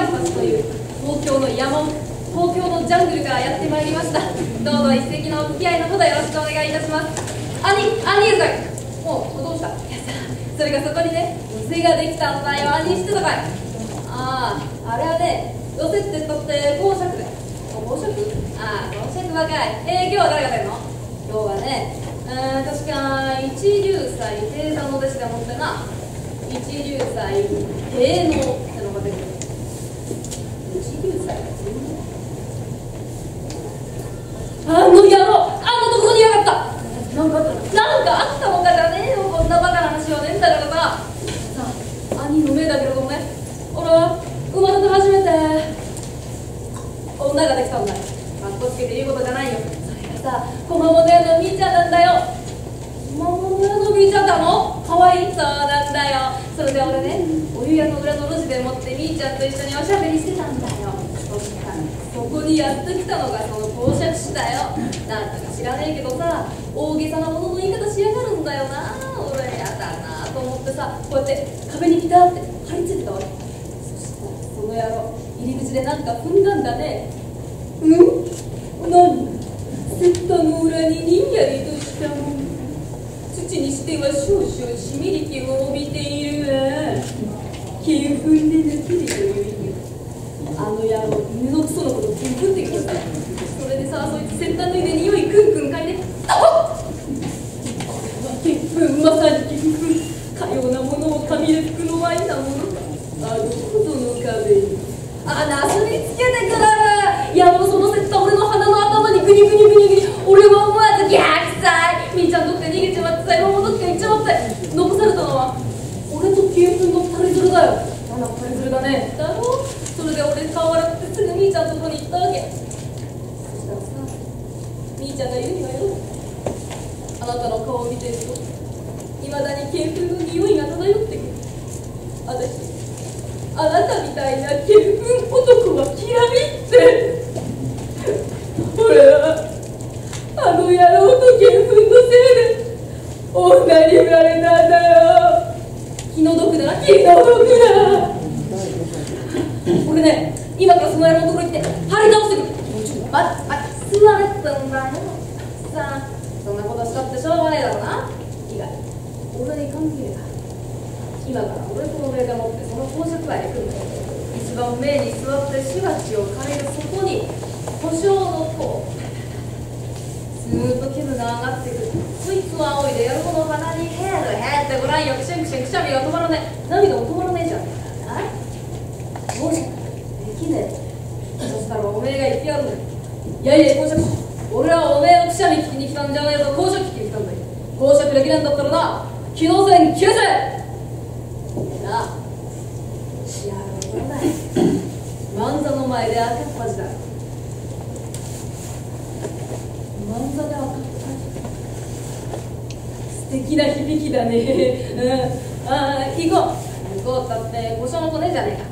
ンパスという東京の山、東京のジャングルからやってまいりました。どうぞ一席のお付き合いのほどよろしくお願いいたします。兄いるかい。もうどうした。いやさ、それがそこにね、店ができたんだよ。兄知ってたかい。あれはね、寄せって言ったって公爵で。公爵？公爵ばかい。今日は誰が出るの？今日はね、確か一龍斎平山の弟子でもってな、一龍斎平能ってのが出てくる。一龍斎あの野郎、あんなとこにいやがった。なんかあったのかじゃねえよ、こんなバカな話はねえんだからさ。兄の命だけれどもね、俺は生まれて初めて女ができたんだよ。かっこつけて言うことじゃないよ。それがさ、小間物屋のみーちゃんなんだよ。小間物屋のみーちゃんだの？かわいい。そうなんだよ。それで俺ね、お湯屋の裏の路地でもってみーちゃんと一緒におしゃべりしてたんだよ。そこにやってきたのがその公爵士だよ。なんだか知らねえけどさ、大げさなものの言い方しやがるんだよな。俺やだなと思ってさ、こうやって壁にピタって張り付いてたわけ。そしたらその野郎、入り口でなんか踏んだんだね。何？セッタの裏ににんやりとしたもの。土にしては少々湿り気を帯びているわ。毛を踏んで抜けるという意味。あの野郎、犬のクソのことぶんぶってきました。それでさ、そいつ先端脱いで匂いクンクン嗅いで、結粉、まさに結粉。かようなものを紙で拭くのはいいなものか。どこぞの壁になすりつけてくる。いやもうそのせった俺の鼻の頭にグニグニグニグニ。俺は思わずギャー臭い。みーちゃんどっか逃げちまってさ、今もどっか行っちまって。残されたのは俺と9分の二人連れだよ。二人連れだね。だろう。それで俺顔洗ってすぐみーちゃんのとこに行ったわけ。そしたらさ、みーちゃんが言うにはよ、あなたの顔を見てるといまだに鶏粉の匂いが漂ってくる。私、あなたみたいな鶏粉男は嫌いって。俺はあの野郎と鶏粉のせいで女に生まれたんだよ。気の毒だ、気の毒だ。俺ね、今からその野郎のところ行って張り直してくる。ちょっと待って座れってんだよ。さあ、そんなことしたってしょうがないだろうな。いや、俺に関係ない。今から俺との上でもってその公爵街へ来るんだよ。一番目に座ってしばちを借りるそこに胡椒の子、ずーっと気分が上がってくる。そいつを仰いでやるこの鼻にヘールヘーってご覧よ。くしゃんくしゃんくしゃみが止まらねえ。涙も止まらねえじゃん。どうした？できねえ。そしたらおめえが言ってやるんだよ。いやいや公爵、俺はおめえのくしゃみ聞きに来たんじゃねえぞ。公爵聞きに来たんだよ。公爵できねえんだったらな、機能線切れせなあ。いやこれだい。万座の前で赤っ恥だ。万座で赤っ恥。素敵な響きだね。行こうったって胡椒の子ねえじゃねえか。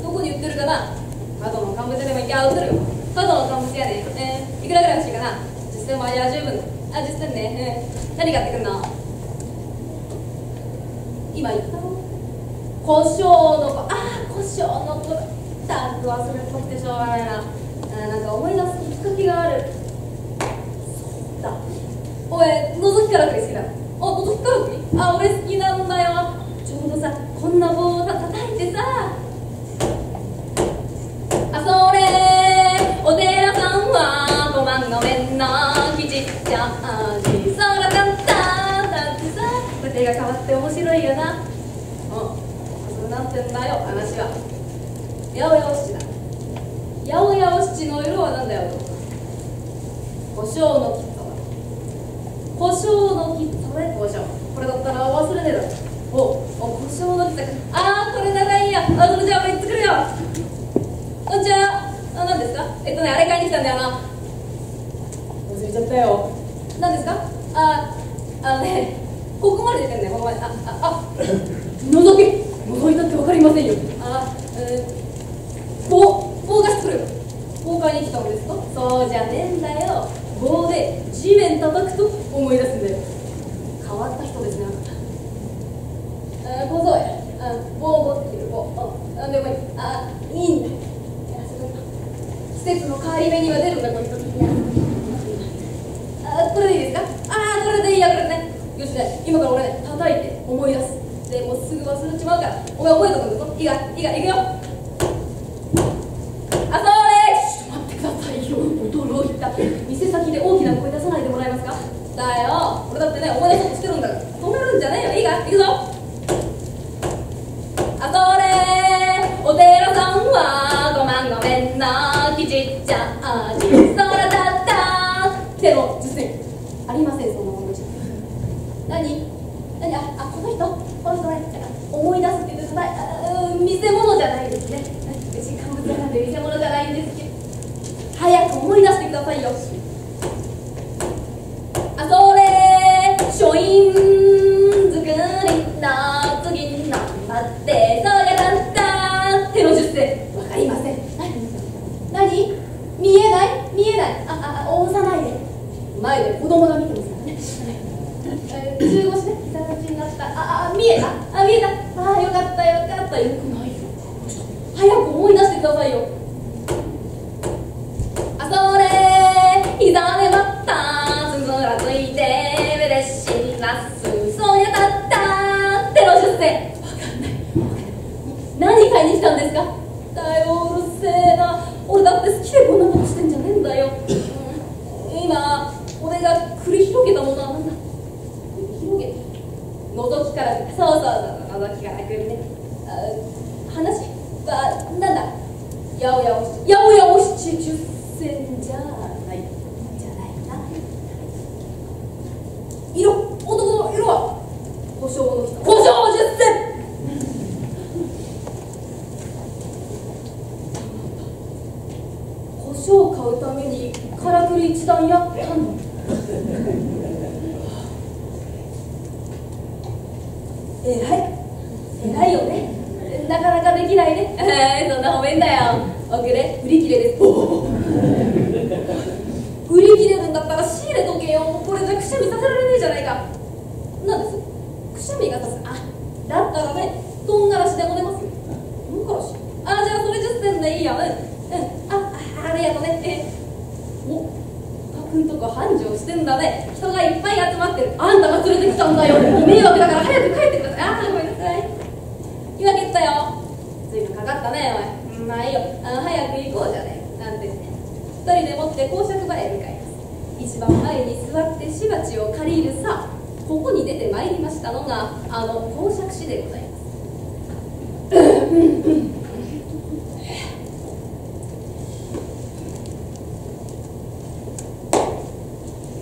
どこに売ってるかな。角の乾物屋でも行きゃ売ってるよ。角の乾物屋で、いくらぐらい欲しいかな。10銭も味は十分だ。10銭ね。何買ってくんの？今言ったの？胡椒の子。胡椒の子だ。んと忘れっぽくてしょうがないな。なんか思い出すきっかけがある。そうだ。おい、覗きからくり好きだ。覗きからくり？俺好きなんだよ。ちょうどさ、こんな棒を叩いてさ、それお寺さんは5万の面の生地ちゃんにそらかっただってさ、手が変わって面白いよな。そうなってんだよ話は。八百屋お七だ。八百屋お七の色はなんだよ。胡椒の木。胡椒の木、それ胡椒。これだったら忘れねえだろ。胡椒の木だ。これならいいや。それじゃあ俺行ってくるよ。じゃあ、何ですか？あれ買いに来たんだよな。忘れちゃったよ。何ですか？ね、ここまで出てんね、ここまで。覗いたって分かりませんよ。棒が作るよ。棒買いに来たんですか？そうじゃねえんだよ。棒で地面叩くと思い出すんだよ。変わった人ですね、あなた。小僧や。棒っていう棒。なんでもいい。いいん季節の変わり目には出るんだこの人。これでいいですか？これでいいや、これでね。よしね、今から俺ね、叩いて思い出す。でもうすぐ忘れちまうから、お前覚えとくんだぞ。いいか、いくよ。それ、ちょっと待ってくださいよ。驚いた。店先で大きな声出さないでもらえますか？だよ、俺だってね、思い出そうとしてるんだから。止めるんじゃねえよ。いいか、いくぞ。それ、お寺さんはごまんごめんな、きちっちゃあじそらだったでも実践ありません、そんなものじゃ。何この人ね、思い出すって言ってください。見せ物じゃないですね。時間物なんで見せ物じゃないんですけど、早く思い出してくださいよ。それ書院作りの次に頑張ってそれだった手の術でわかりません。何見えない押さないで、前で子供が見てますからね。中腰ね、膝立ちになった。見えたよかったよくないよ。早く思い出してくださいよ。それ膝でまったつづらついて嬉しいなすそうやだった手の出世わかんない。何買いに来たんですか？だよ、うるせえな。俺だって好きでこんなことしてんじゃねえんだよ。今俺が繰り広げたものは何だ？繰り広げ覗きからくる。そう覗きからくるね。話はなんだ？八百屋お七十銭じゃないな。男の色は胡椒の人。胡椒10銭。胡椒を買うためにからくり一段やったの。偉いよね。なかなかできないね。そんな褒めんだよ。おくれ、売り切れです。売り切れるんだったら仕入れとけよ。これじゃくしゃみさせられねえじゃないか。なんですくしゃみがさす。だったらね、とんがらしでも出ますよ。とんがらし。じゃあそれ10銭でいいや。ありがとね。おくんとこ繁盛してんだね。人がいっぱい集まってる。あんたが連れてきたんだよ。迷惑だから早く帰ってください。ごめんなさい。今蹴ったよ。ずいぶんかかったね、お前。まあいいよ。早く行こうじゃねえ。なんてね。2人でもって公爵場へ向かいます。一番前に座ってしばちを借りるさ。ここに出てまいりましたのが公爵士でございます。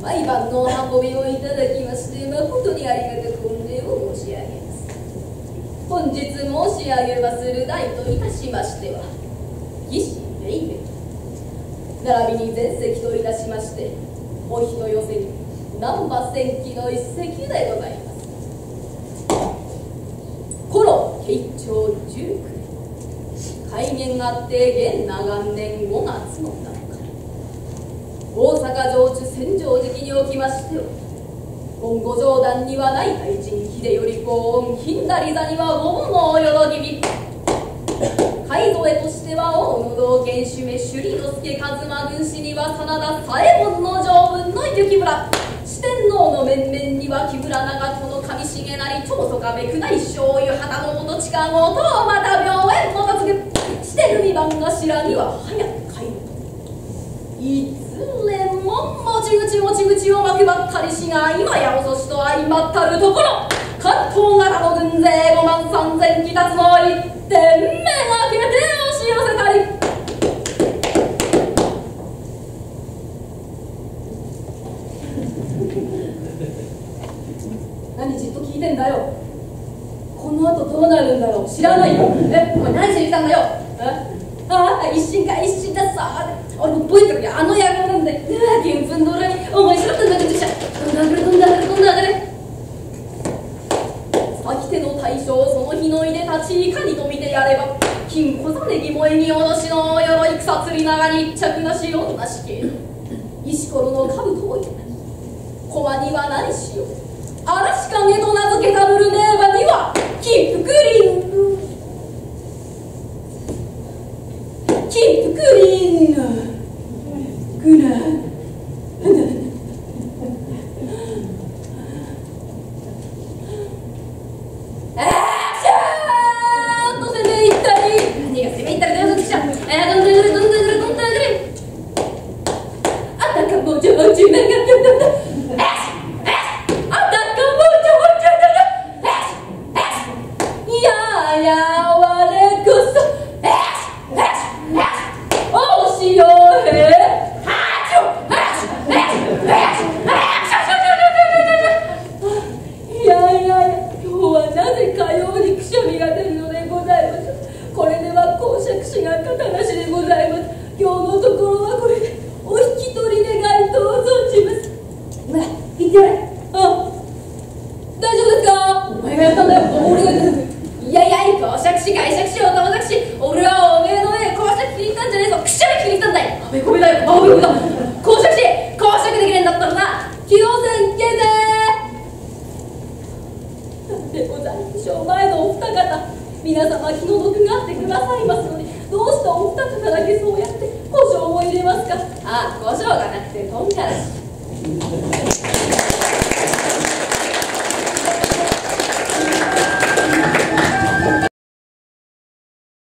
毎晩のお運びをいただきまして誠にありがたく御礼を申し上げます。本日申し上げまする題といたしましては義士霊明並びに前席といたしましてお人寄せに難波戦記の一席でございます。頃慶長19年改元あって元長元年5月の7日大阪城主千畳敷におきましては今後上段には内大臣秀頼公恩金田利座には五分のおよどぎみ海添としては大野道元主目首里之助一馬軍師には真田左衛門の条文の雪村四天王の面々には木村長門の上重成長宗我部宮内醤油旗の元近郷とまた病園元継ぐしてるみ番頭には早く帰るといずれも持ち口をまくばったりしが今や遅しと相まったるところ関東方の軍勢5万3000騎たつの一点目がけて押し寄せたり何じっと聞いてんだよ。この後どうなるんだろう知らないよ。お前何しに来たんだよ。一心ださ。俺覚えてるよ。野郎なんで金粉ドラにお前しろったんだけどしゃ飛んで上がれ先手の大将その日の入れ立ちいかにと見てやれば金小金木萌えにおどしの鎧草釣り長に一着なし女しけ石ころの兜をいた駒には何しよう嵐影と名付けたブルネーバには金福リング金福林グナ皆様気の毒があってくださいますので、どうしてお二方だけそうやって胡椒を入れますか。ああ、胡椒がなくて唐辛子。